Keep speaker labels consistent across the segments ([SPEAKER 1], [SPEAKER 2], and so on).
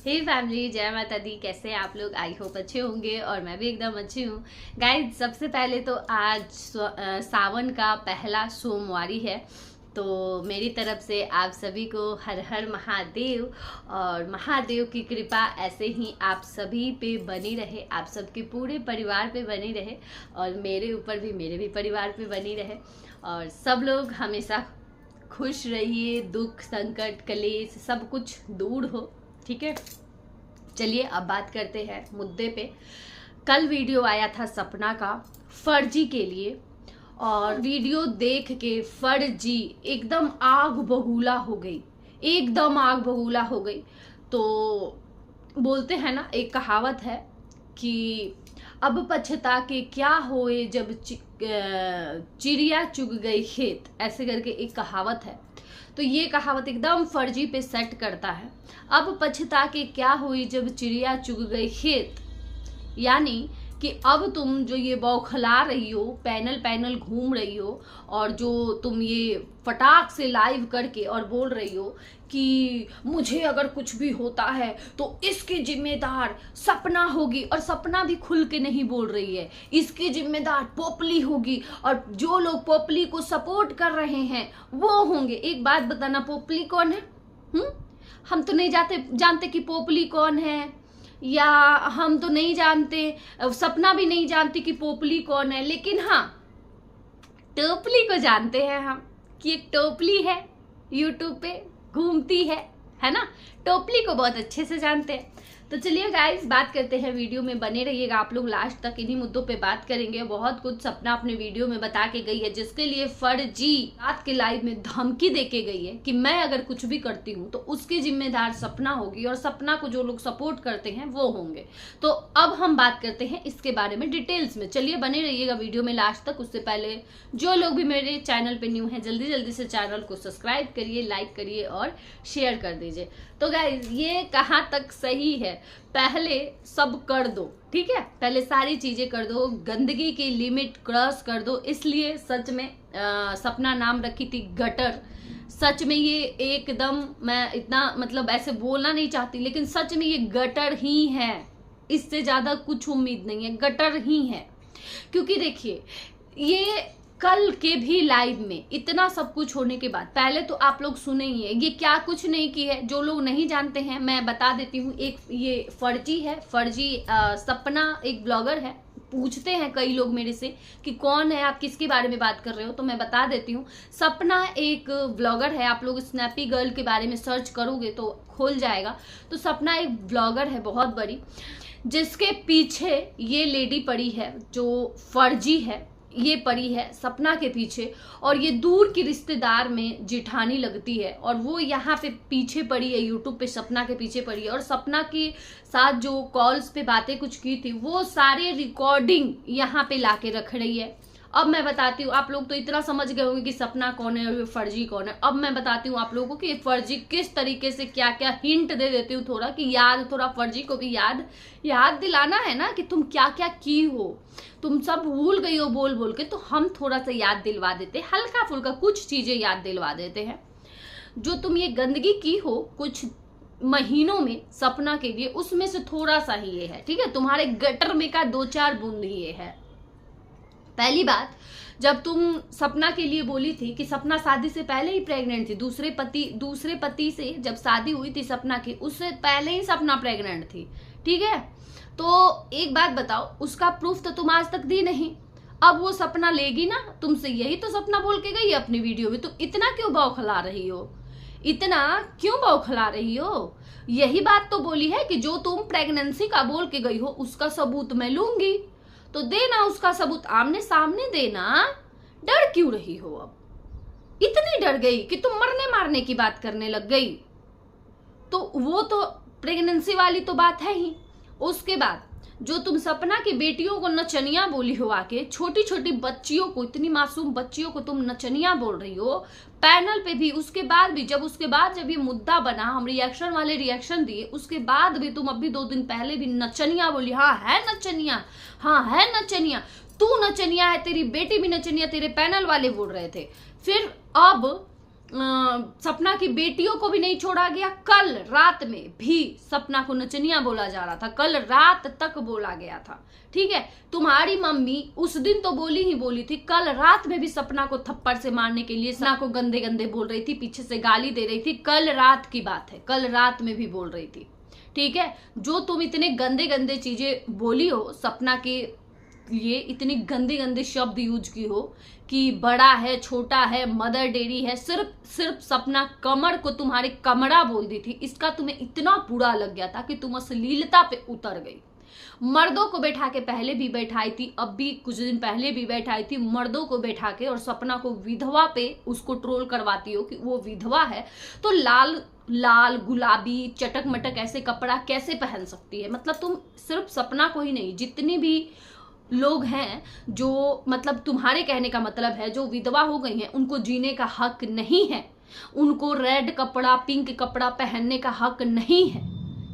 [SPEAKER 1] हे family, जय माता दी। कैसे हैं आप लोग? आई होप अच्छे होंगे और मैं भी एकदम अच्छी हूँ। गाइज, सबसे पहले तो आज सावन का पहला सोमवारी है, तो मेरी तरफ से आप सभी को हर हर महादेव। और महादेव की कृपा ऐसे ही आप सभी पे बनी रहे, आप सबके पूरे परिवार पे बनी रहे और मेरे ऊपर भी, मेरे भी परिवार पे बनी रहे। और सब लोग हमेशा खुश रहिए, दुख संकट कलेश सब कुछ दूर हो। ठीक है, चलिए अब बात करते हैं मुद्दे पे। कल वीडियो आया था सपना का फर्जी के लिए, और वीडियो देख के फर्जी एकदम आग बबूला हो गई, एकदम आग बबूला हो गई। तो बोलते हैं ना, एक कहावत है कि अब पछता के क्या होए जब चिड़िया चुग गई खेत, ऐसे करके एक कहावत है। तो ये कहावत एकदम फर्जी पे सेट करता है। अब पछता के क्या हुई जब चिड़िया चुग गई खेत, यानी कि अब तुम जो ये बौखला रही हो, पैनल पैनल घूम रही हो, और जो तुम ये फटाक से लाइव करके और बोल रही हो कि मुझे अगर कुछ भी होता है तो इसकी जिम्मेदार सपना होगी, और सपना भी खुल के नहीं बोल रही है, इसकी जिम्मेदार पोपली होगी, और जो लोग पोपली को सपोर्ट कर रहे हैं वो होंगे। एक बात बताना, पोपली कौन है? हम तो नहीं जानते कि पोपली कौन है, या हम तो नहीं जानते, सपना भी नहीं जानती कि पोपली कौन है। लेकिन हाँ, टोपली को जानते हैं हम कि एक टोपली है, यूट्यूब पे घूमती है ना। टोपली को बहुत अच्छे से जानते हैं। तो चलिए गाइस, बात करते हैं, वीडियो में बने रहिएगा आप लोग लास्ट तक। इन्हीं मुद्दों पे बात करेंगे। बहुत कुछ सपना अपने वीडियो में बता के गई है, जिसके लिए फर्जी रात के लाइव में धमकी दे के गई है कि मैं अगर कुछ भी करती हूँ तो उसकी जिम्मेदार सपना होगी, और सपना को जो लोग सपोर्ट करते हैं वो होंगे। तो अब हम बात करते हैं इसके बारे में डिटेल्स में। चलिए बने रहिएगा वीडियो में लास्ट तक। उससे पहले जो लोग भी मेरे चैनल पे न्यू हैं, जल्दी जल्दी से चैनल को सब्सक्राइब करिए, लाइक करिए और शेयर कर दीजिए। तो गाइज, ये कहाँ तक सही है, पहले सब कर दो। ठीक है, पहले सारी चीजें कर दो, गंदगी की लिमिट क्रॉस कर दो। इसलिए सच में सपना नाम रखी थी गटर। सच में ये एकदम, मैं इतना मतलब ऐसे बोलना नहीं चाहती, लेकिन सच में ये गटर ही है, इससे ज्यादा कुछ उम्मीद नहीं है, गटर ही है। क्योंकि देखिए, ये कल के भी लाइव में इतना सब कुछ होने के बाद, पहले तो आप लोग सुने ही है ये क्या कुछ नहीं की है। जो लोग नहीं जानते हैं मैं बता देती हूँ। एक ये फर्जी है, फर्जी सपना एक ब्लॉगर है। पूछते हैं कई लोग मेरे से कि कौन है, आप किसके बारे में बात कर रहे हो, तो मैं बता देती हूँ। सपना एक ब्लॉगर है, आप लोग स्नैपी गर्ल के बारे में सर्च करोगे तो खोल जाएगा। तो सपना एक ब्लॉगर है बहुत बड़ी, जिसके पीछे ये लेडी पड़ी है जो फर्जी है, ये पड़ी है सपना के पीछे। और ये दूर की रिश्तेदार में जिठानी लगती है, और वो यहाँ पे पीछे पड़ी है, यूट्यूब पे सपना के पीछे पड़ी है। और सपना के साथ जो कॉल्स पे बातें कुछ की थी, वो सारे रिकॉर्डिंग यहाँ पे लाके रख रही है। अब मैं बताती हूँ, आप लोग तो इतना समझ गए होंगे कि सपना कौन है और ये फर्जी कौन है। अब मैं बताती हूँ आप लोगों को कि ये फर्जी किस तरीके से, क्या क्या हिंट दे देती हूँ थोड़ा, कि याद, थोड़ा फर्जी को भी याद दिलाना है ना कि तुम क्या क्या की हो। तुम सब भूल गई हो बोल बोल के, तो हम थोड़ा सा याद दिलवा देते, हल्का फुल्का कुछ चीजें याद दिलवा देते हैं। जो तुम ये गंदगी की हो कुछ महीनों में सपना के लिए, उसमें से थोड़ा सा ही ये है। ठीक है, तुम्हारे गटर में का 2-4 बूंद ही ये है। पहली बात, जब तुम सपना के लिए बोली थी कि सपना शादी से पहले ही प्रेग्नेंट थी, दूसरे पति से जब शादी हुई थी सपना की, उससे पहले ही सपना प्रेग्नेंट थी। ठीक है, तो एक बात बताओ, उसका प्रूफ तो तुम आज तक दी नहीं। अब वो सपना लेगी ना तुमसे, यही तो सपना बोल के गई है अपनी वीडियो में। तो इतना क्यों बौखला रही हो, इतना क्यों बौखला रही हो? यही बात तो बोली है कि जो तुम प्रेगनेंसी का बोल के गई हो उसका सबूत मैं लूंगी। तो देना उसका सबूत, आमने सामने देना। डर क्यों रही हो? अब इतनी डर गई कि तुम मरने मारने की बात करने लग गई। तो वो तो प्रेगनेंसी वाली तो बात है ही। उसके बाद जो तुम सपना की बेटियों को नचनिया बोली हो, आके छोटी छोटी बच्चियों को, इतनी मासूम बच्चियों को तुम नचनिया बोल रही हो पैनल पे भी। उसके बाद भी जब ये मुद्दा बना, हम रिएक्शन वाले रिएक्शन दिए, उसके बाद भी तुम अभी 2 दिन पहले भी नचनिया बोली। हाँ है नचनिया, हाँ है नचनिया, तू नचनिया है, तेरी बेटी भी नचनिया, तेरे पैनल वाले बोल रहे थे। फिर अब सपना की बेटियों को भी नहीं छोड़ा गया। कल रात में भी सपना को नचनिया बोला जा रहा था, कल रात तक बोला गया था। ठीक है, तुम्हारी मम्मी उस दिन तो बोली ही बोली थी, कल रात में भी सपना को थप्पड़ से मारने के लिए सपना को गंदे गंदे बोल रही थी, पीछे से गाली दे रही थी। कल रात की बात है, कल रात में भी बोल रही थी। ठीक है, जो तुम इतने गंदे गंदे चीजें बोली हो, सपना के लिए इतनी गंदे गंदे शब्द यूज की हो कि बड़ा है, छोटा है, मदर डेरी है, सिर्फ सपना कमर को तुम्हारे कमरा बोल दी थी, इसका तुम्हें इतना बुरा लग गया था कि तुम अश्लीलता पे उतर गई। मर्दों को बैठा के पहले भी बैठाई थी, अब भी कुछ दिन पहले भी बैठाई थी, मर्दों को बैठा के और सपना को विधवा पे उसको ट्रोल करवाती हो कि वो विधवा है, तो लाल लाल गुलाबी चटक मटक ऐसे कपड़ा कैसे पहन सकती है। मतलब तुम सिर्फ सपना को ही नहीं, जितनी भी लोग हैं जो, मतलब तुम्हारे कहने का मतलब है जो विधवा हो गई हैं, उनको जीने का हक नहीं है, उनको रेड कपड़ा पिंक कपड़ा पहनने का हक नहीं है।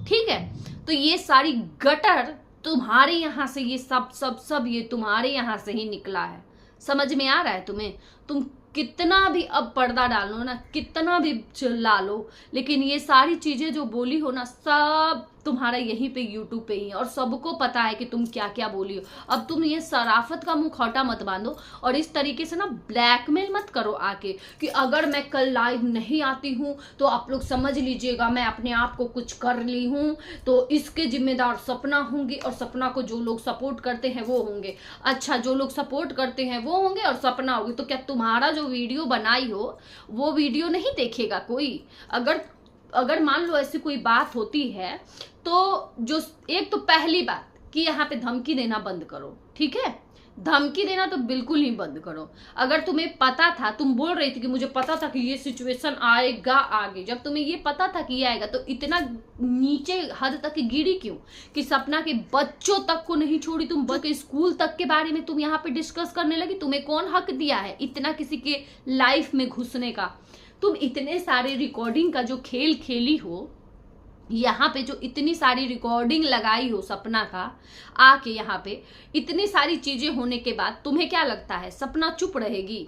[SPEAKER 1] ठीक है, तो ये सारी गटर तुम्हारे यहाँ से, ये सब ये तुम्हारे यहाँ से ही निकला है। समझ में आ रहा है तुम्हें? तुम कितना भी अब पर्दा डालो ना, कितना भी चिल्ला लो, लेकिन ये सारी चीजें जो बोली हो ना, सब तुम्हारा यहीं पे यूट्यूब पे ही है और सबको पता है कि तुम क्या क्या बोली हो। अब तुम ये शराफत का मुंह खोटा मत बांधो और इस तरीके से ना ब्लैकमेल मत करो आके कि अगर मैं कल लाइव नहीं आती हूँ तो आप लोग समझ लीजिएगा मैं अपने आप को कुछ कर ली हूँ, तो इसके जिम्मेदार सपना होंगी और सपना को जो लोग सपोर्ट करते हैं वो होंगे। अच्छा, जो लोग सपोर्ट करते हैं वो होंगे और सपना होगी, तो क्या तुम्हारा जो वीडियो बनाई हो वो वीडियो नहीं देखेगा कोई? अगर मान लो ऐसी कोई बात होती है तो जो एक तो पहली बात कि यहाँ पे धमकी देना बंद करो। ठीक है, धमकी देना तो बिल्कुल ही बंद करो। अगर तुम्हें पता था, तुम बोल रही थी कि मुझे पता था कि ये सिचुएशन आएगा आगे, जब तुम्हें ये पता था कि ये आएगा तो इतना नीचे हद तक गिरी क्यों कि सपना के बच्चों तक को नहीं छोड़ी? तुम बच्चों के स्कूल तक के बारे में तुम यहाँ पे डिस्कस करने लगी। तुम्हें कौन हक दिया है इतना किसी के लाइफ में घुसने का? तुम इतने सारे रिकॉर्डिंग का जो खेल खेली हो, यहाँ पे जो इतनी सारी रिकॉर्डिंग लगाई हो सपना का आके, यहाँ पे इतनी सारी चीजें होने के बाद तुम्हें क्या लगता है सपना चुप रहेगी?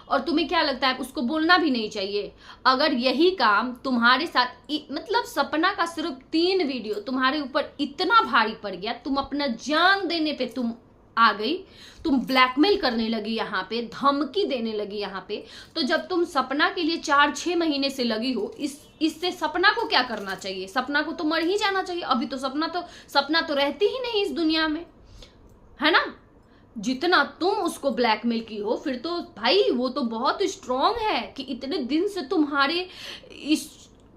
[SPEAKER 1] और तुम्हें क्या लगता है उसको बोलना भी नहीं चाहिए? अगर यही काम तुम्हारे साथ, मतलब सपना का सिर्फ 3 वीडियो तुम्हारे ऊपर इतना भारी पड़ गया, तुम अपना जान देने पे तुम आ गई, तुम ब्लैकमेल करने लगी, यहाँ पे धमकी देने लगी यहाँ पे। तो जब तुम सपना के लिए 4-6 महीने से लगी हो, इससे सपना को क्या करना चाहिए? सपना को तो मर ही जाना चाहिए। अभी तो सपना तो रहती ही नहीं इस दुनिया में, है ना? जितना तुम उसको ब्लैकमेल की हो, फिर तो भाई वो तो बहुत स्ट्रांग है कि इतने दिन से तुम्हारे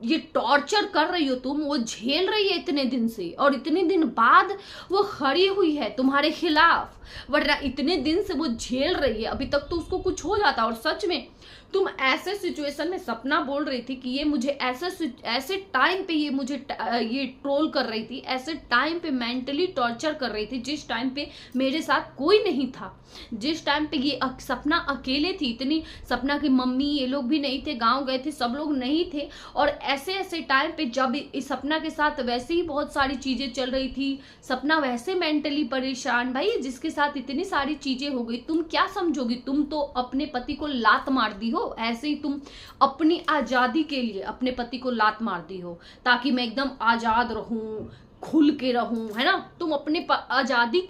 [SPEAKER 1] ये टॉर्चर कर रही हो तुम, वो झेल रही है इतने दिन से, और इतने दिन बाद वो खड़ी हुई है तुम्हारे खिलाफ, वरना इतने दिन से वो झेल रही है। अभी तक तो उसको कुछ हो जाता। और सच में तुम ऐसे सिचुएशन में, सपना बोल रही थी कि ये मुझे ऐसे टाइम पे ये ट्रोल कर रही थी, ऐसे टाइम पे मेंटली टॉर्चर कर रही थी जिस टाइम पे मेरे साथ कोई नहीं था, जिस टाइम पे ये सपना अकेले थी। इतनी सपना की मम्मी ये लोग भी नहीं थे, गांव गए थे, सब लोग नहीं थे। और ऐसे टाइम पे जब इस सपना के साथ वैसे ही बहुत सारी चीजें चल रही थी, सपना वैसे मेंटली परेशान, भाई जिसके साथ इतनी सारी चीजें हो गई, तुम क्या समझोगी? तुम तो अपने पति को लात मार दी हो। ऐसे ही तुम अपनी आजादी के लिए अपने पति को लात मार दी हो ताकि मैं एकदम आजाद रहूं, खुल के रहूं, है ना? तुम अपने आजादी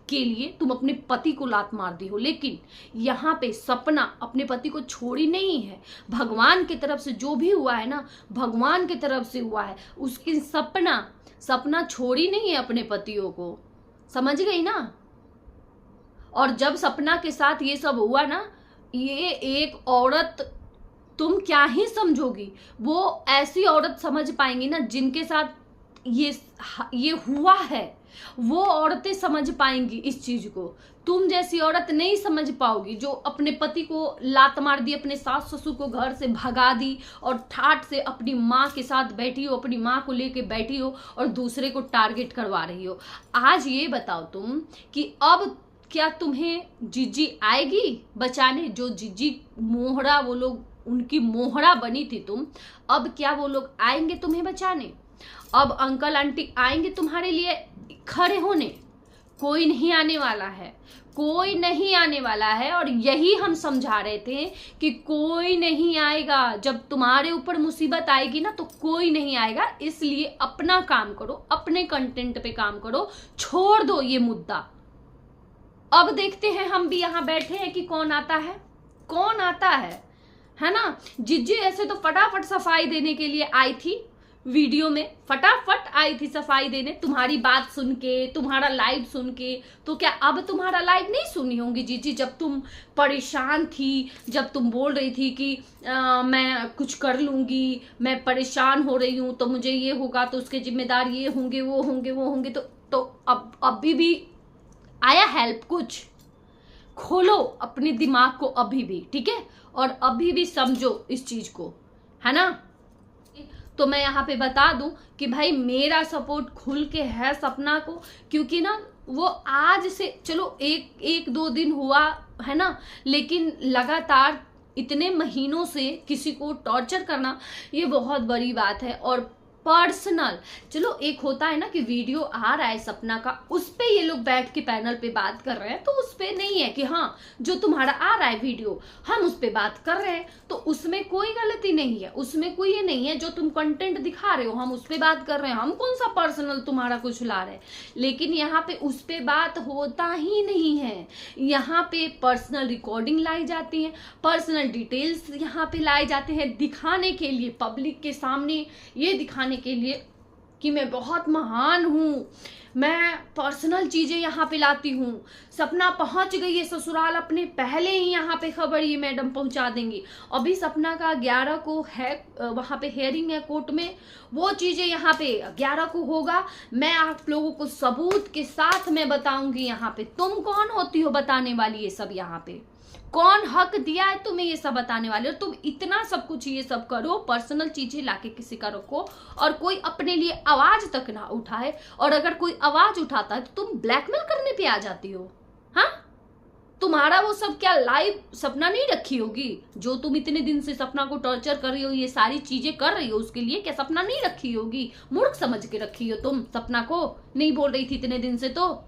[SPEAKER 1] के लिए तुम अपने पति को लात मार दी हो। लेकिन यहाँ पे सपना अपने पति को छोड़ी नहीं है। भगवान की तरफ से जो भी हुआ है ना, भगवान की तरफ से हुआ है। उसकी सपना छोड़ी नहीं है अपने पतियों को, समझ गई ना? और जब सपना के साथ ये सब हुआ ना, ये एक औरत, तुम क्या ही समझोगी? वो ऐसी औरत समझ पाएंगी ना जिनके साथ ये हुआ है, वो औरतें समझ पाएंगी इस चीज को। तुम जैसी औरत नहीं समझ पाओगी जो अपने पति को लात मार दी, अपने सास ससुर को घर से भगा दी और ठाठ से अपनी माँ के साथ बैठी हो, अपनी माँ को लेके बैठी हो और दूसरे को टारगेट करवा रही हो। आज ये बताओ तुम कि अब क्या तुम्हें जीजी आएगी बचाने? जो जीजी मोहरा, वो लोग, उनकी मोहरा बनी थी तुम, अब क्या वो लोग आएंगे तुम्हें बचाने? अब अंकल आंटी आएंगे तुम्हारे लिए खड़े होने? कोई नहीं आने वाला है, कोई नहीं आने वाला है। और यही हम समझा रहे थे कि कोई नहीं आएगा, जब तुम्हारे ऊपर मुसीबत आएगी ना तो कोई नहीं आएगा। इसलिए अपना काम करो, अपने कंटेंट पे काम करो, छोड़ दो ये मुद्दा। अब देखते हैं, हम भी यहाँ बैठे हैं कि कौन आता है, कौन आता है ना। जिज्जी ऐसे तो फटाफट सफाई देने के लिए आई थी, वीडियो में फटाफट आई थी सफाई देने, तुम्हारी बात सुन के, तुम्हारा लाइव सुन के। तो क्या अब तुम्हारा लाइव नहीं सुनी होंगी जीजी, जब तुम परेशान थी, जब तुम बोल रही थी कि मैं कुछ कर लूंगी, मैं परेशान हो रही हूं, तो मुझे ये होगा, तो उसके जिम्मेदार ये होंगे, वो होंगे, वो होंगे। तो अब अभी भी आया हेल्प कुछ? खोलो अपने दिमाग को अभी भी, ठीक है, और अभी भी समझो इस चीज को, है ना। तो मैं यहाँ पे बता दूं कि भाई मेरा सपोर्ट खुल के है सपना को, क्योंकि ना वो आज से चलो एक दो दिन हुआ है ना, लेकिन लगातार इतने महीनों से किसी को टॉर्चर करना ये बहुत बड़ी बात है। और पर्सनल, चलो एक होता है ना कि वीडियो आ रहा है सपना का, उस पे ये लोग बैठ के पैनल पे बात कर रहे हैं, तो उस पे नहीं है कि हाँ जो तुम्हारा आ रहा है वीडियो हम उस पे बात कर रहे हैं, तो उसमें कोई गलती नहीं है, उसमें कोई ये नहीं है। जो तुम कंटेंट दिखा रहे हो हम उस पे बात कर रहे हैं, हम कौन सा पर्सनल तुम्हारा कुछ ला रहे हैं। लेकिन यहाँ पे उस पे बात होता ही नहीं है, यहाँ पे पर्सनल रिकॉर्डिंग लाई जाती है, पर्सनल डिटेल्स यहाँ पे लाए जाते हैं, दिखाने के लिए, पब्लिक के सामने ये दिखाने के लिए कि मैं बहुत महान हूं, मैं पर्सनल चीजें यहाँ पे लाती हूँ। सपना पहुंच गई है ससुराल अपने, पहले ही यहाँ पे खबर ये मैडम पहुंचा देंगी। अभी सपना का 11 को है वहां पे हेयरिंग है कोर्ट में, वो चीजें यहाँ पे 11 को होगा। मैं आप लोगों को सबूत के साथ मैं बताऊंगी यहाँ पे। तुम कौन होती हो बताने वाली ये सब? यहाँ पे कौन हक दिया है तुम्हें ये सब बताने वाले? और तुम इतना सब कुछ ये सब करो, पर्सनल चीजें लाके किसी का रखो, और कोई अपने लिए आवाज तक ना उठाए। और अगर कोई आवाज उठाता है तो तुम ब्लैकमेल करने पे आ जाती हो। हाँ, तुम्हारा वो सब क्या लाइव सपना नहीं रखी होगी? जो तुम इतने दिन से सपना को टॉर्चर कर रही हो, ये सारी चीजें कर रही हो, उसके लिए क्या सपना नहीं रखी होगी? मूर्ख समझ के रखी हो तुम सपना को? नहीं बोल रही थी इतने दिन से, तो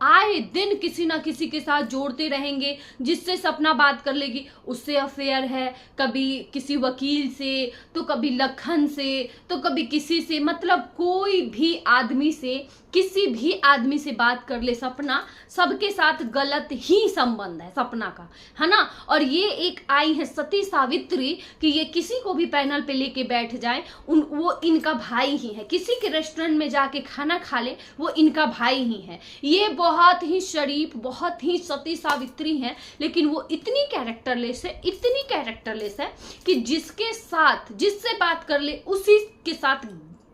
[SPEAKER 1] आए दिन किसी ना किसी के साथ जोड़ते रहेंगे, जिससे सपना बात कर लेगी उससे अफेयर है, कभी किसी वकील से, तो कभी लखन से, तो कभी किसी से, मतलब कोई भी आदमी से, किसी भी आदमी से बात कर ले सपना, सबके साथ गलत ही संबंध है सपना का, है ना। और ये एक आई है सती सावित्री कि ये किसी को भी पैनल पे लेके बैठ जाए, वो इनका भाई ही है। किसी के रेस्टोरेंट में जाके खाना खा ले, वो इनका भाई ही है। ये बहुत ही शरीफ, बहुत ही सती सावित्री है, लेकिन वो इतनी कैरेक्टरलेस है, इतनी कैरेक्टरलेस है कि जिसके साथ, जिससे बात कर ले उसी के साथ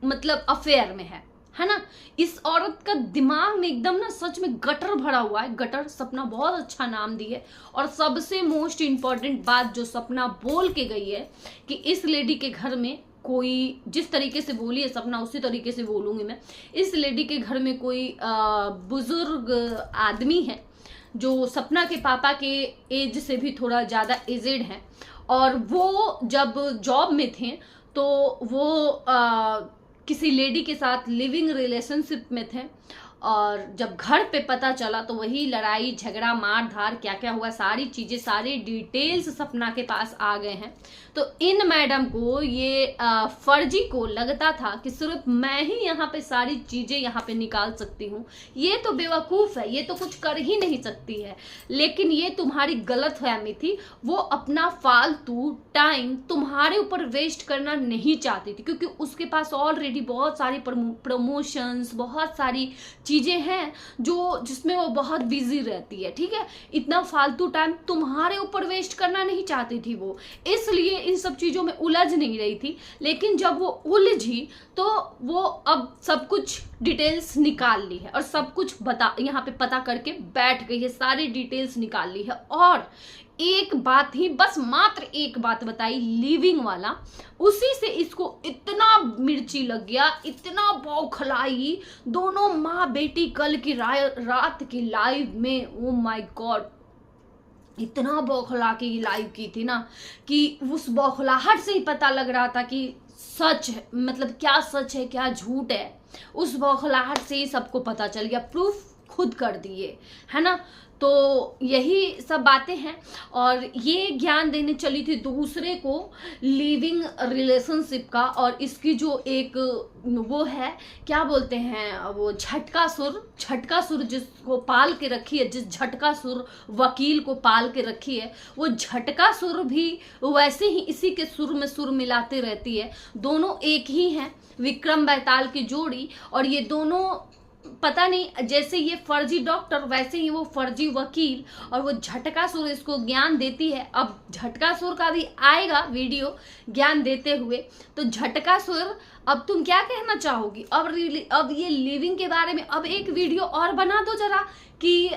[SPEAKER 1] मतलब अफेयर में है ना। इस औरत का दिमाग में एकदम ना सच में गटर भरा हुआ है, गटर। सपना बहुत अच्छा नाम दी है। और सबसे मोस्ट इंपॉर्टेंट बात जो सपना बोल के गई है कि इस लेडी के घर में कोई, जिस तरीके से बोली है सपना उसी तरीके से बोलूंगी मैं, इस लेडी के घर में कोई बुजुर्ग आदमी है जो सपना के पापा के एज से भी थोड़ा ज्यादा एजेड है, और वो जब जॉब में थे तो वो किसी लेडी के साथ लिविंग रिलेशनशिप में थे, और जब घर पे पता चला तो वही लड़ाई झगड़ा मार धार क्या क्या हुआ, सारी चीजें, सारी डिटेल्स सपना के पास आ गए हैं। तो इन मैडम को ये फर्जी को लगता था कि सिर्फ मैं ही यहाँ पे सारी चीजें यहाँ पे निकाल सकती हूँ। ये तो बेवकूफ है, ये तो कुछ कर ही नहीं सकती है। लेकिन ये तुम्हारी गलतफहमी थी, वो अपना फालतू टाइम तुम्हारे ऊपर वेस्ट करना नहीं चाहती थी, क्योंकि उसके पास ऑलरेडी बहुत सारी प्रमोशंस, बहुत सारी चीजें हैं जो जिसमें वो बहुत बिजी रहती है, ठीक है। इतना फालतू टाइम तुम्हारे ऊपर वेस्ट करना नहीं चाहती थी वो, इसलिए इन सब चीजों में उलझ नहीं रही थी। लेकिन जब वो उलझी तो वो अब सब कुछ डिटेल्स निकाल ली है, और सब कुछ यहाँ पे पता करके बैठ गई है, सारी डिटेल्स निकाल ली है। और एक बात ही, बस मात्र एक बात बताई, लिविंग वाला, उसी से इसको इतना मिर्ची लग गया, इतना बौखलाई। दोनों माँ बेटी कल की रात की लाइव में, ओ माय गॉड, इतना बौखला के लाइव की थी ना कि उस बौखलाहट से ही पता लग रहा था कि सच है, मतलब क्या सच है क्या झूठ है। उस बौखलाहट से ही सबको पता चल गया, प्रूफ खुद कर दिए, है ना। तो यही सब बातें हैं और ये ज्ञान देने चली थी दूसरे को लिविंग रिलेशनशिप का। और इसकी जो एक वो है, क्या बोलते हैं वो, झटका सुर जिसको पाल के रखी है, जिस झटका सुर वकील को पाल के रखी है, वो झटका सुर भी वैसे ही इसी के सुर में सुर मिलाते रहती है। दोनों एक ही हैं, विक्रम बेताल की जोड़ी। और ये दोनों पता नहीं, जैसे ये फर्जी डॉक्टर वैसे ही वो फर्जी वकील, और वो झटका सुर इसको ज्ञान देती है। अब झटका सुर का भी आएगा वीडियो ज्ञान देते हुए। तो झटका सुर, अब तुम क्या कहना चाहोगी? अब ये लिविंग के बारे में अब एक वीडियो और बना दो जरा कि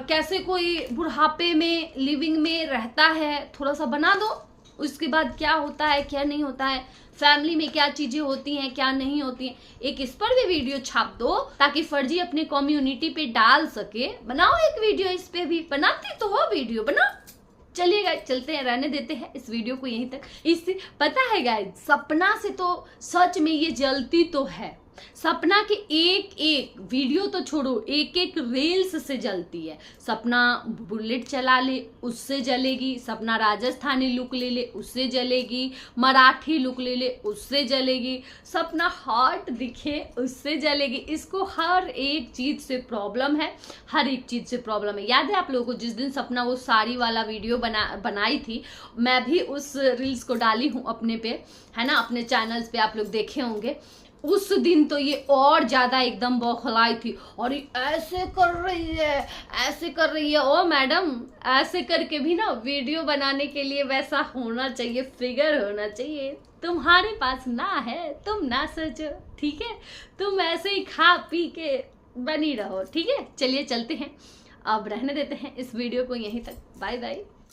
[SPEAKER 1] कैसे कोई बुढ़ापे में लिविंग में रहता है, थोड़ा सा बना दो। उसके बाद क्या होता है क्या नहीं होता है, फैमिली में क्या चीजें होती हैं क्या नहीं होती हैं, एक इस पर भी वीडियो छाप दो ताकि फर्जी अपने कम्युनिटी पे डाल सके। बनाओ एक वीडियो इस पे भी, बनाती तो हो वीडियो, बनाओ। चलिए गाइस चलते हैं, रहने देते हैं इस वीडियो को यहीं तक। इससे पता है गाइस, सपना से तो सच में ये जलती तो है। सपना के एक एक वीडियो तो छोड़ो, एक एक रील्स से जलती है। सपना बुलेट चला ले उससे जलेगी, सपना राजस्थानी लुक ले ले उससे जलेगी, मराठी लुक ले ले उससे जलेगी, सपना हॉट दिखे उससे जलेगी। इसको हर एक चीज से प्रॉब्लम है, हर एक चीज से प्रॉब्लम है। याद है आप लोगों को जिस दिन सपना वो साड़ी वाला वीडियो बनाई थी, मैं भी उस रील्स को डाली हूँ अपने पे, है ना, अपने चैनल्स पे आप लोग देखे होंगे। उस दिन तो ये और ज्यादा एकदम बौखलाई थी, और ये ऐसे कर रही है ऐसे कर रही है। ओ मैडम, ऐसे करके भी ना वीडियो बनाने के लिए वैसा होना चाहिए, फिगर होना चाहिए। तुम्हारे पास ना है, तुम ना सोचो, ठीक है। तुम ऐसे ही खा पी के बनी रहो, ठीक है। चलिए चलते हैं, अब रहने देते हैं इस वीडियो को यहीं तक। Bye bye.